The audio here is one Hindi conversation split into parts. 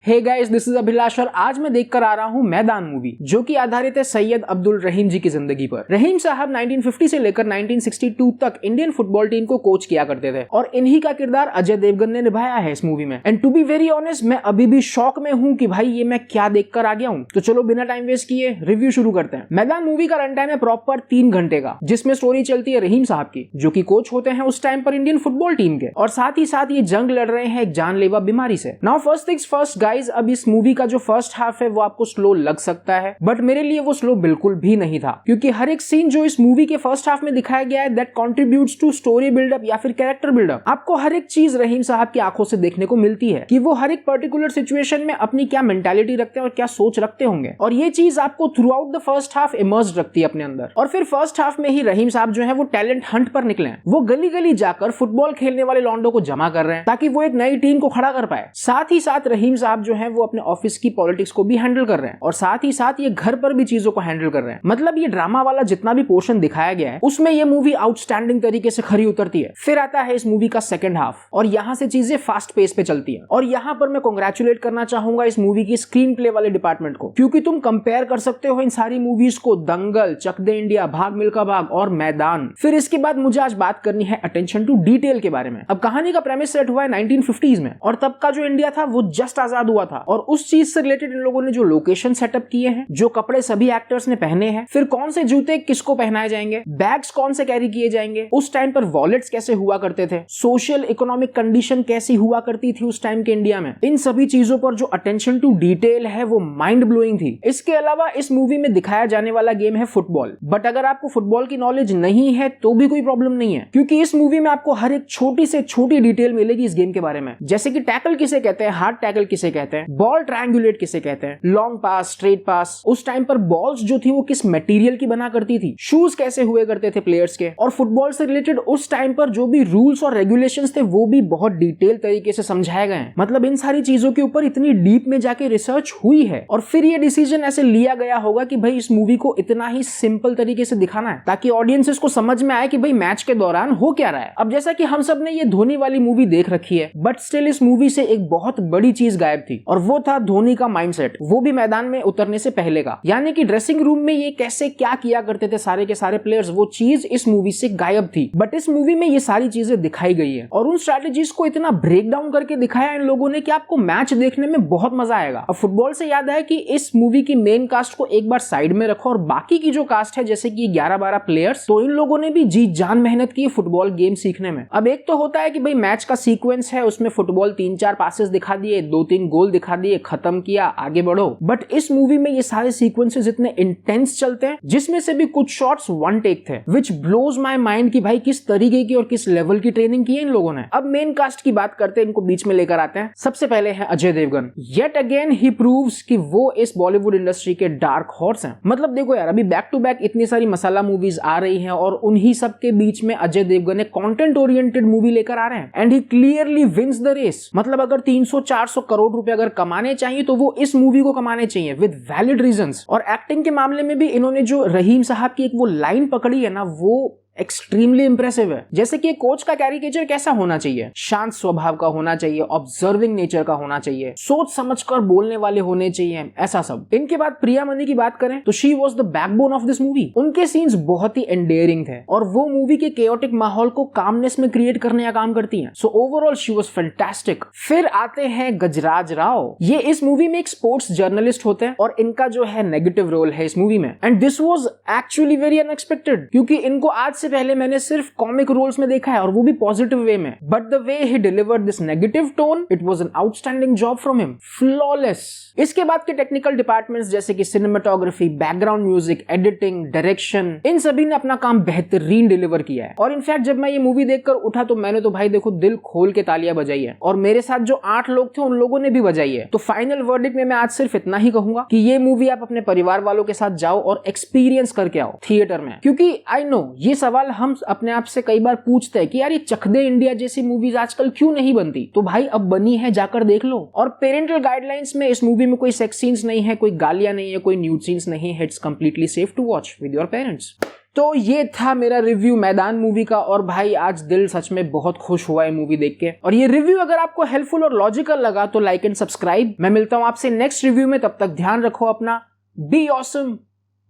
Hey guys, this is Abhilash और आज मैं देखकर आ रहा हूँ मैदान मूवी, जो कि आधारित है सैयद अब्दुल रहीम जी की जिंदगी पर। रहीम साहब 1950 से लेकर 1962 तक इंडियन फुटबॉल टीम को कोच किया करते थे और इन्हीं का किरदार अजय देवगन ने निभाया है इस मूवी में। And to be very honest, मैं अभी भी शौक में हूँ कि भाई ये मैं क्या देखकर आ गया हूँ। तो चलो बिना टाइम वेस्ट किए रिव्यू शुरू करते हैं। मैदान मूवी का रन टाइम है प्रॉपर 3 घंटे का, जिसमें स्टोरी चलती है रहीम साहब की, जो कि कोच होते हैं उस टाइम पर इंडियन फुटबॉल टीम के, और साथ ही साथ ये जंग लड़ रहे हैं एक जानलेवा बीमारी से। Now first things first guys, अब इस मूवी का जो फर्स्ट हाफ है वो आपको स्लो लग सकता है, बट मेरे लिए वो स्लो बिल्कुल भी नहीं था, क्योंकि हर एक सीन जो इस मूवी के फर्स्ट हाफ में दिखाया गया है that contributes to story buildup या फिर कैरेक्टर बिल्डअप। आपको हर एक चीज रहीम साहब की आंखों से देखने को मिलती है कि वो हर एक पर्टिकुलर सिचुएशन में अपनी क्या मेंटालिटी रखते हैं और क्या सोच रखते होंगे, और ये चीज आपको through out the first half immersed रखती है अपने अंदर। और फिर फर्स्ट हाफ में ही रहीम साहब जो है वो टैलेंट हंट पर निकले हैं। वो गली गली जाकर फुटबॉल खेलने वाले लॉन्डो को जमा कर रहे हैं ताकि वो एक नई टीम को खड़ा कर पाए। साथ ही साथ रहीम साहब जो है वो अपने ऑफिस की पॉलिटिक्स को भी हैंडल कर रहे हैं, और साथ ही साथ ये घर पर भी चीजों को हैंडल कर रहे हैं। मतलब ये ड्रामा वाला जितना भी पोर्शन दिखाया गया है उसमें ये मूवी आउटस्टैंडिंग तरीके से खरी उतरती है। फिर आता है इस मूवी का सेकंड हाफ, और यहां से चीजें फास्ट पेस पे चलती हैं। और यहां पर मैं कांग्रेचुलेट करना चाहूंगा इस मूवी की स्क्रीन प्ले वाले डिपार्टमेंट को, क्योंकि तुम कंपेयर कर सकते हो इन सारी मूवीज को, दंगल, चक दे इंडिया, भाग मिल्खा भाग और मैदान। फिर इसके बाद मुझे आज बात करनी है अटेंशन टू डिटेल के बारे में। अब कहानी का प्रेमिस सेट हुआ है 1950s में, और तब का जो इंडिया था वो जस्ट आजाद हुआ था, और उस चीज से रिलेटेड इन लोगों ने जो लोकेशन सेटअप किए हैं, जो कपड़े सभी एक्टर्स ने पहने हैं, फिर कौन से जूते किसको पहनाए जाएंगे, बैग्स कौन से कैरी किए जाएंगे, उस टाइम पर वॉलेट्स कैसे हुआ करते थे, सोशल इकोनॉमिक कंडीशन कैसी हुआ करती थी उस टाइम के इंडिया में, इन सभी चीजों पर जो अटेंशन टू डिटेल है वो माइंड ब्लोइंग थी। इसके अलावा इस मूवी में दिखाया जाने वाला गेम है फुटबॉल, बट अगर आपको फुटबॉल की नॉलेज नहीं है तो भी कोई प्रॉब्लम नहीं है, क्योंकि इस मूवी में आपको हर एक छोटी से छोटी डिटेल मिलेगी इस गेम के बारे में। जैसे कि टैकल किसे कहते हैं, हार्ड टैकल किसे कहते हैं, बॉल ट्रायंगुलेट किसे कहते हैं, लॉन्ग पास, स्ट्रेट पास, उस टाइम पर बॉल्स जो थी वो किस मटेरियल की बना करती थी, शूज कैसे हुए करते थे प्लेयर्स के, और फुटबॉल से रिलेटेड उस टाइम पर जो भी रूल्स और रेगुलेशंस थे वो भी बहुत डिटेल तरीके से समझाए गए हैं। मतलब इन सारी चीजों के ऊपर इतनी डीप में जाके रिसर्च हुई है, और फिर ये डिसीजन ऐसे लिया गया होगा कि भाई इस मूवी को इतना ही सिंपल तरीके से दिखाना है ताकि ऑडियंसेस को समझ में आए कि भाई मैच के दौरान हो क्या रहा है। अब जैसा कि हम सब ने ये धोनी वाली मूवी देख रखी है, बट स्टिल इस मूवी से एक बहुत बड़ी चीज गायब थी, और वो था धोनी का माइंडसेट, वो भी मैदान में उतरने से पहले का। यानी कि ड्रेसिंग रूम में ये कैसे क्या किया करते थे सारे के सारे प्लेयर्स, वो चीज इस मूवी से गायब थी। बट इस मूवी में ये सारी चीजें दिखाई गई है, और उन स्ट्रैटेजीज को इतना ब्रेक डाउन करके दिखाया इन लोगों ने कि आपको मैच देखने में बहुत मजा आएगा। अब फुटबॉल से याद है कि इस मूवी की मेन कास्ट को एक बार साइड में रखो, और बाकी की जो कास्ट है जैसे कि 11-12 प्लेयर्स, तो इन लोगों ने भी जी जान मेहनत की फुटबॉल गेम सीखने में। अब एक तो होता है कि भाई मैच का सीक्वेंस है, उसमें फुटबॉल 3-4 पासेस दिखा दिए, 2-3 गोल दिखा दिए, खत्म किया, आगे बढ़ो। बट इस मूवी में ये सारे सीक्वेंसेस इतने इंटेंस चलते हैं, जिसमें से भी कुछ शॉट्स वन टेक थे, विच ब्लोज माय माइंड कि भाई किस तरीके की और किस लेवल की ट्रेनिंग की है इन लोगों ने। अब मेन कास्ट की बात करते हैं, इनको बीच में लेकर आते हैं। सबसे पहले है Ajay Devgn. Yet again he proves कि वो इस बॉलीवुड इंडस्ट्री के डार्क हॉर्स हैं। मतलब देखो यार, अभी बैक टू बैक इतनी सारी मसाला मूवीज आ रही हैं, और उन्हीं सब के बीच में अजय देवगन एक कंटेंट ओरिएंटेड मूवी लेकर आ रहे हैं, and he clearly wins the race. मतलब अगर 300-400 करोड़ रुपए अगर कमाने चाहिए तो वो इस मूवी को कमाने चाहिए विद वैलिड रीजंस। और एक्टिंग के मामले में भी इन्होंने जो रहीम साहब की एक वो लाइन पकड़ी है ना, वो एक्सट्रीमली इंप्रेसिव है। जैसे कि कोच का कैरिकेचर कैसा होना चाहिए, शांत स्वभाव का होना चाहिए, ऑब्जर्विंग नेचर का होना चाहिए, सोच समझकर बोलने वाले होने चाहिए, ऐसा सब। इनके बाद प्रिया मनी की बात करें तो she was the backbone of this movie. उनके सीन्स बहुत ही एंडेयरिंग थे, और वो मूवी के केओटिक माहौल को कामनेस में क्रिएट करने का काम करती हैं। So overall she was fantastic. फिर आते हैं गजराज राव। ये इस मूवी में एक स्पोर्ट्स जर्नलिस्ट होते हैं, और इनका जो है नेगेटिव रोल है इस मूवी में, and this was actually very unexpected, क्योंकि इनको आज से पहले मैंने सिर्फ कॉमिक रोल्स में देखा है, और वो भी पॉजिटिव वे में। But the way he delivered this negative tone, it was an outstanding job from him, flawless. इसके बाद के टेक्निकल डिपार्टमेंट्स जैसे कि cinematography, background music, editing, direction, इन सभी ने अपना काम बेहतरीन डिलीवर किया है। और इनफैक्ट जब मैं ये मूवी देखकर उठा तो मैंने तो भाई देखो दिल खोल के तालियां बजाई है, और मेरे साथ जो 8 लोग थे उन लोगों ने भी बजाई है। तो फाइनल वर्डिक्ट में मैं आज सिर्फ इतना ही कहूंगा कि ये मूवी आप अपने परिवार वालों के साथ जाओ और एक्सपीरियंस करके आओ थिएटर में। क्योंकि आई नो ये सवाल हम अपने आप से कई बार पूछते हैं कि यार ये चक दे इंडिया जैसी मूवीज आजकल क्यों नहीं बनती, तो भाई अब बनी है, जाकर देख लो। और पेरेंटल गाइडलाइंस में इस मूवी में कोई सेक्स सीन्स नहीं है, कोई गालियां नहीं है, कोई न्यूड सीन्स नहीं है। It's completely safe to watch with your parents. तो ये था मेरा रिव्यू मैदान मूवी का, और भाई आज दिल सच में बहुत खुश हुआ है मूवी देख के। और ये रिव्यू अगर आपको हेल्पफुल और लॉजिकल लगा तो लाइक एंड सब्सक्राइब। मैं मिलता हूं आपसे नेक्स्ट रिव्यू में, तब तक ध्यान रखो अपना। Be awesome,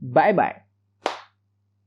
bye bye.